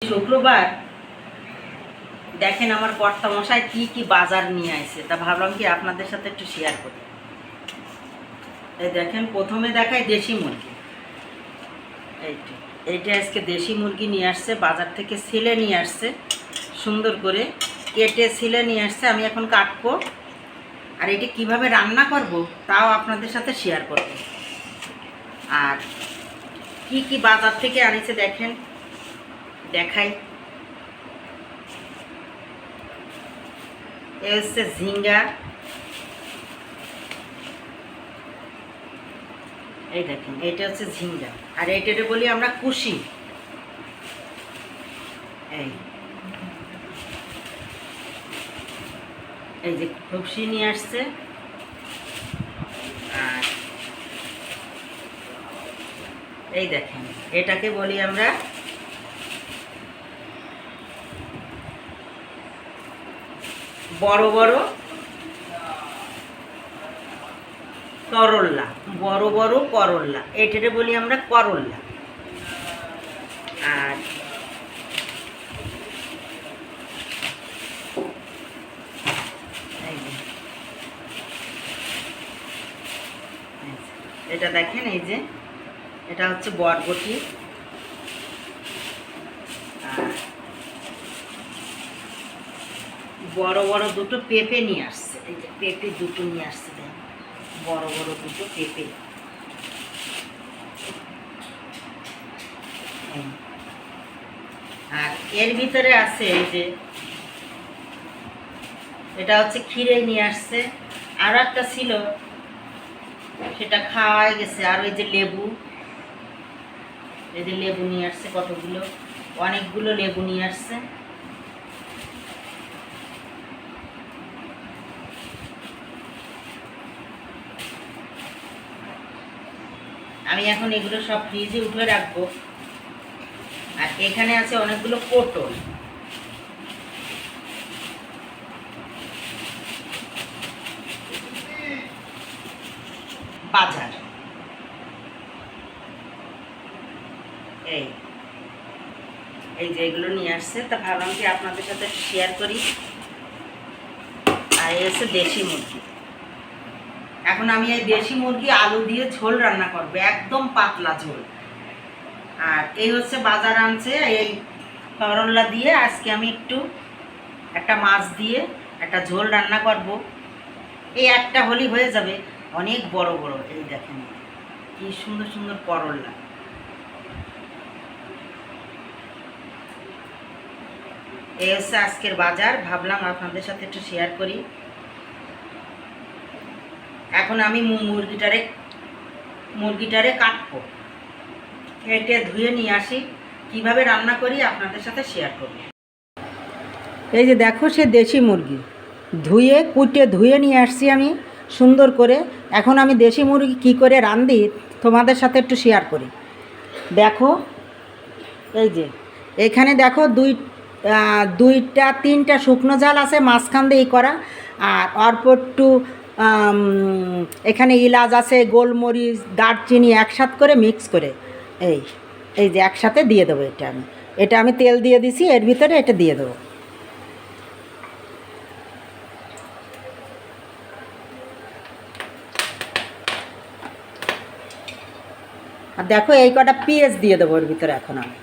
শুক্রবার দেখেন আমার কর্তামশাই কি কি বাজার নিয়ে আসছে, তা ভাবলাম কি আপনাদের সাথে একটু শেয়ার করি। এই দেখেন, প্রথমে দেখায় দেশি মুরগি। এইটা আজকে দেশি মুরগি নিয়ে আসছে, বাজার থেকে ছিলে নিয়ে আসছে, সুন্দর করে কেটে ছিলে নিয়ে আসছে। আমি এখন কাটবো, আর এটা কিভাবে রান্না করব তাও আপনাদের সাথে শেয়ার করব। আর কি কি বাজার থেকে আনিছে দেখেন, দেখাই। এ হচ্ছে ঝিঙ্গা, এই দেখেন এটা হচ্ছে ঝিঙ্গা, আর এইটাকে বলি আমরা কুশি। এই যে কুশি নিয়ে আসছে। আর এই দেখেন এটাকে বলি আমরা বড় বড় করল্লা, বড় বড় করল্লা, এটাকে বলি আমরা করল্লা। আর এটা দেখেন, এই যে এটা হচ্ছে বরবটি। আর বড় বড় দুটো পেঁপে নিয়ে আসছে, এই যে পেঁপে দুটো নিয়ে আসছে, দেখেন বড় বড় দুটো পেঁপে। আর এর ভিতরে আছে এই যে এটা হচ্ছে ক্ষীরে নিয়ে আসছে, আর একটা ছিল সেটা খাওয়া গেছে। আর ওই যে লেবু, এই যে লেবু নিয়ে আসছে কতগুলো, অনেকগুলো লেবু নিয়ে আসছে। আমি এখন এগুলো সব ফ্রিজে উঠে রাখবো। আর এখানে আছে অনেকগুলো পটল, বাজার। এই যে এগুলো নিয়ে আসছে, তা ভাবলাম কি আপনাদের সাথে শেয়ার করি। আর এই হচ্ছে দেশি মুরগি। এখন আমি এই দেশি মুরগি আলু দিয়ে ঝোল রান্না করবো, একদম পাতলা ঝোল। আর এই হচ্ছে বাজার আনছে এই করল্লা দিয়ে। আজকে আমি একটা মাছ দিয়ে একটা ঝোল রান্না করব। এই একটা হলি হয়ে যাবে, অনেক বড় বড়। এই দেখেন কি সুন্দর সুন্দর করল্লা। এই হচ্ছে আজকের বাজার, ভাবলাম আপনাদের সাথে একটু শেয়ার করি। এখন আমি মুরগিটারে কাটবো, কেটে ধুয়ে নিয়ে আসি, কিভাবে রান্না করি আপনাদের সাথে শেয়ার করব। এই যে দেখো, সে দেশি মুরগি ধুয়ে নিয়ে আসছি আমি সুন্দর করে। এখন আমি দেশি মুরগি কি করে রান্ধি তোমাদের সাথে একটু শেয়ার করি। দেখো এই যে এখানে দেখো দুইটা তিনটা শুকনো জাল আছে মাঝখান দিয়ে করা। আর অল্প একটু এখানে এলাচ আছে, গোলমরিচ, দারচিনি একসাথে করে মিক্স করে এই যে একসাথে দিয়ে দেবো। এটা আমি তেল দিয়ে দিছি, এর ভিতরে এটা দিয়ে দেবো। আর দেখো এই কটা পেঁয়াজ দিয়ে দেবো এর ভিতরে এখন আমি।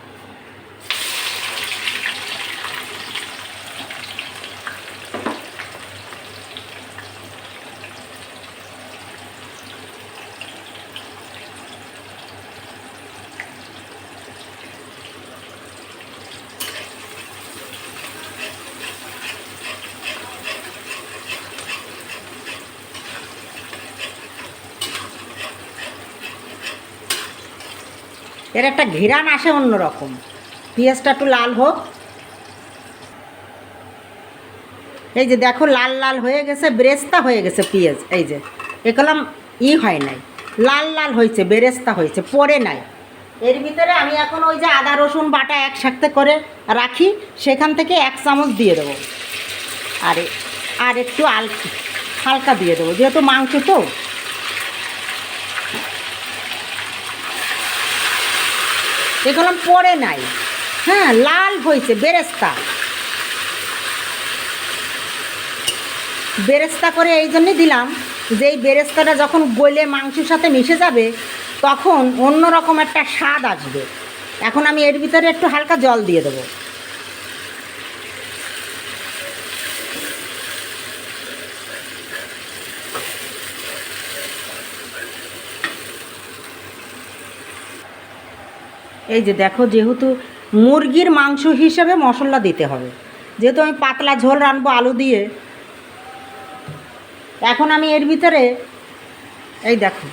এর একটা ঘিরান আসে অন্যরকম। পেঁয়াজটা একটু লাল হোক। এই যে দেখো লাল লাল হয়ে গেছে, বেরেস্তা হয়ে গেছে পেঁয়াজ। এই যে এগুলাম হয় নাই, লাল লাল হয়েছে, বেরেস্তা হয়েছে, পড়ে নাই। এর ভিতরে আমি এখন ওই যে আদা রসুন বাটা একসাথে করে রাখি, সেখান থেকে 1 চামচ দিয়ে দেবো। আর একটু হালকা দিয়ে দেবো, যেহেতু মাংস তো। এগুলো পড়ে নাই, হ্যাঁ, লাল হয়েছে, বেরেস্তা বেরেস্তা করে এই জন্যই দিলাম যে এই বেরেস্তাটা যখন গলে মাংসের সাথে মিশে যাবে তখন অন্যরকম একটা স্বাদ আসবে। এখন আমি এর ভিতরে একটু হালকা জল দিয়ে দেবো। এই যে দেখো, যেহেতু মুরগির মাংস হিসেবে মশলা দিতে হবে, যেহেতু আমি পাতলা ঝোল রানবো আলু দিয়ে, এখন আমি এর ভিতরে এই দেখো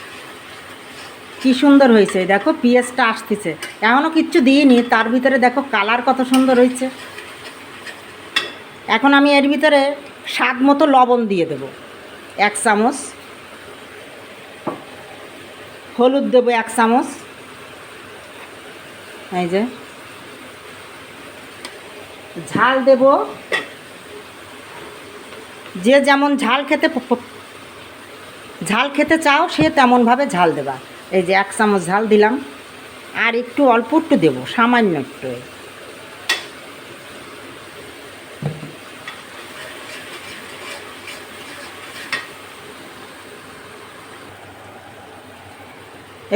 কি সুন্দর হয়েছে, এই দেখো পেঁয়াজটা আসতেছে, এখনও কিচ্ছু দিইনি, তার ভিতরে দেখো কালার কত সুন্দর হয়েছে। এখন আমি এর ভিতরে স্বাদ মতো লবণ দিয়ে দেব 1 চামচ, হলুদ দেবো 1 চামচ, এই যে ঝাল দেব, যে যেমন ঝাল খেতে চাও সে তেমনভাবে ঝাল দেবা। এই যে 1 চামচ ঝাল দিলাম, আর একটু অল্প একটু দেবো, সামান্য একটু।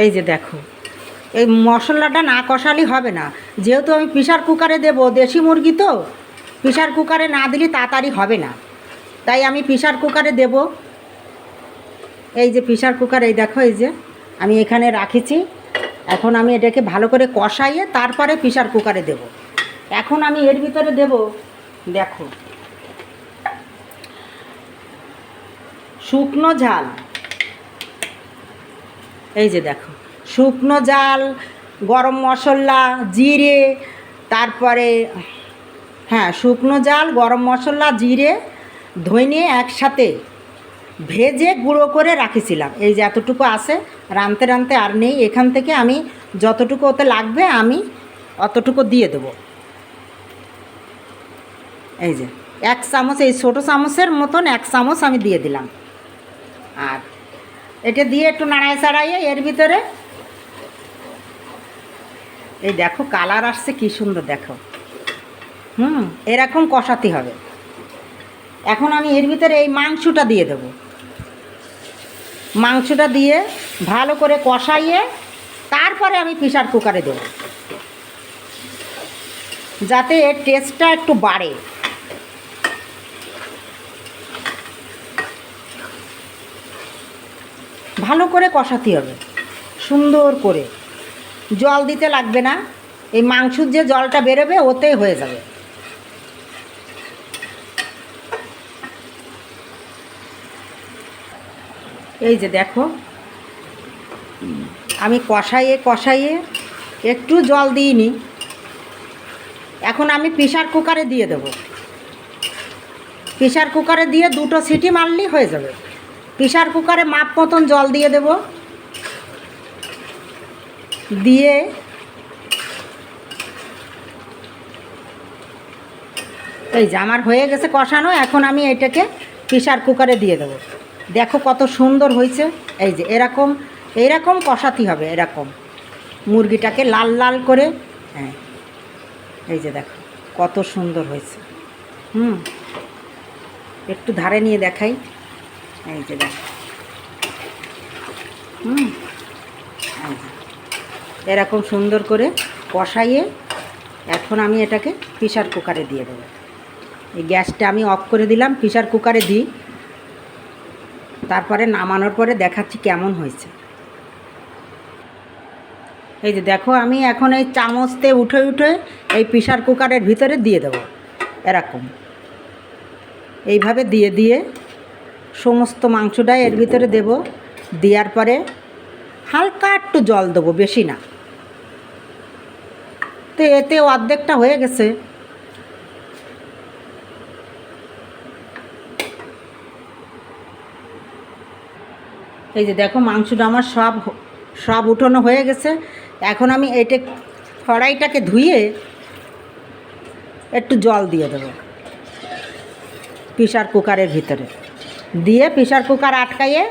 এই যে দেখো, এই মশলাটা না কষালে হবে না, যেহেতু আমি প্রেসার কুকারে দেবো, দেশি মুরগি তো প্রেসার কুকারে না দিলে তাড়াতাড়ি হবে না, তাই আমি প্রেসার কুকারে দেব। এই যে প্রেসার কুকার, এই দেখো এই যে আমি এখানে রাখেছি। এখন আমি এটাকে ভালো করে কষাইয়ে তারপরে প্রেসার কুকারে দেব। এখন আমি এর ভিতরে দেব, দেখো শুকনো ঝাল, এই যে দেখো শুকনো ঝাল, গরম মশলা, জিরে, তারপরে হ্যাঁ শুকনো ঝাল, গরম মশলা, জিরে, ধনে একসাথে ভেজে গুঁড়ো করে রাখেছিলাম। এই যে এতটুকু আছে, রানতে রানতে আর নেই, এখান থেকে আমি যতটুকু ওতে লাগবে আমি অতটুকু দিয়ে দেবো। এই যে 1 চামচ, এই ছোটো চামচের মতন 1 চামচ আমি দিয়ে দিলাম। আর এটা দিয়ে একটু নাড়ায় চাড়াইয়ে এর ভিতরে এই দেখো কালার আসছে কি সুন্দর, দেখো এরকম কষাতে হবে। এখন আমি এর ভিতরে এই মাংসটা দিয়ে দেব, মাংসটা দিয়ে ভালো করে কষাইয়ে তারপরে আমি প্রেসার কুকারে দেব, যাতে এর টেস্টটা একটু বাড়ে। ভালো করে কষাতে হবে সুন্দর করে, জল দিতে লাগবে না, এই মাংসের যে জলটা বেরোবে ওতেই হয়ে যাবে। এই যে দেখো আমি কষাইয়ে একটু জল দিইনি, এখন আমি প্রেসার কুকারে দিয়ে দেব। প্রেসার কুকারে দিয়ে 2টো সিটি মারলেই হয়ে যাবে। প্রেসার কুকারে মাপ মতন জল দিয়ে দেব, দিয়ে এই যে আমার হয়ে গেছে কষানো। এখন আমি এটাকে প্রেসার কুকারে দিয়ে দেব। দেখো কত সুন্দর হয়েছে। এই যে এরকম কষাতে হবে, এরকম মুরগিটাকে লাল লাল করে। হ্যাঁ এই যে দেখো কত সুন্দর হয়েছে। একটু ধারে নিয়ে দেখাই। এই যে দেখো এরকম সুন্দর করে কষাইয়ে এখন আমি এটাকে প্রেসার কুকারে দিয়ে দেবো। এই গ্যাসটা আমি অফ করে দিলাম, প্রেসার কুকারে দিই, তারপরে নামানোর পরে দেখাচ্ছি কেমন হয়েছে। এই যে দেখো আমি এখন এই চামচতে উঠে এই প্রেসার কুকারের ভিতরে দিয়ে দেবো, এরকম এইভাবে দিয়ে সমস্ত মাংসটাই এর ভিতরে দেব। দেওয়ার পরে হালকা একটু জল দেবো, বেশি না। তো এতে অর্ধেকটা হয়ে গেছে। এই যে দেখো মাংসটা আমার সব উঠানো হয়ে গেছে। এখন আমি এটা কড়াইটাকে ধুয়ে একটু জল দিয়ে দেবো প্রেসার কুকারের ভিতরে, দিয়ে প্রেসার কুকার আটকাইয়ে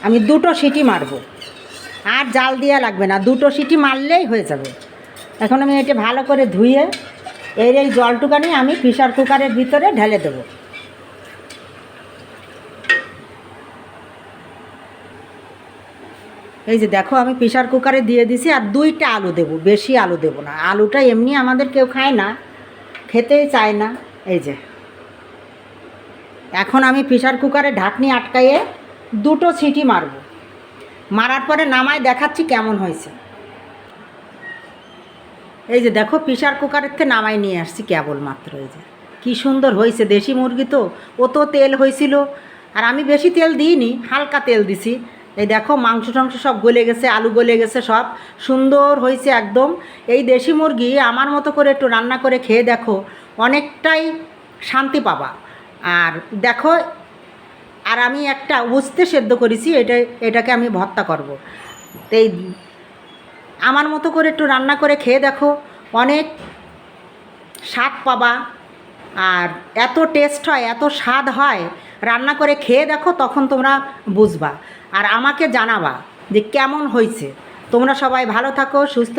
আমি 2টো সিটি মারবো। আর জাল দেওয়া লাগবে না, 2টো সিটি মারলেই হয়ে যাবে। এখন আমি এটা ভালো করে ধুয়ে এই জলটুকানি আমি প্রেসার কুকারের ভিতরে ঢেলে দেবো। এই যে দেখো আমি প্রেসার কুকারে দিয়ে দিছি, আর 2টা আলু দেবো, বেশি আলু দেবো না, আলুটা এমনি আমাদের কেউ খায় না, খেতেই চায় না। এই যে এখন আমি প্রেসার কুকারে ঢাকনি আটকাইয়ে 2টো সিটি মারব, মারার পরে নামায় দেখাচ্ছি কেমন হয়েছে। এই যে দেখো প্রেসার কুকারের থেকে নামাই নিয়ে আসছি কেবলমাত্র। এই যে কী সুন্দর হয়েছে, দেশি মুরগি তো, ও তো তেল হয়েছিল, আর আমি বেশি তেল দিইনি, হালকা তেল দিছি। এই দেখো মাংস টাংস সব গলে গেছে, আলু গলে গেছে, সব সুন্দর হয়েছে একদম। এই দেশি মুরগি আমার মতো করে একটু রান্না করে খেয়ে দেখো, অনেকটাই শান্তি পাবা। আর দেখো, আর আমি একটা উস্তে সেদ্ধ করেছি, এটাকে আমি ভর্তা করব। এই আমার মতো করে একটু রান্না করে খেয়ে দেখো, অনেক স্বাদ পাবা। আর এত টেস্ট হয়, এত স্বাদ হয়, রান্না করে খেয়ে দেখো, তখন তোমরা বুঝবা আর আমাকে জানাবা যে কেমন হয়েছে। তোমরা সবাই ভালো থাকো, সুস্থ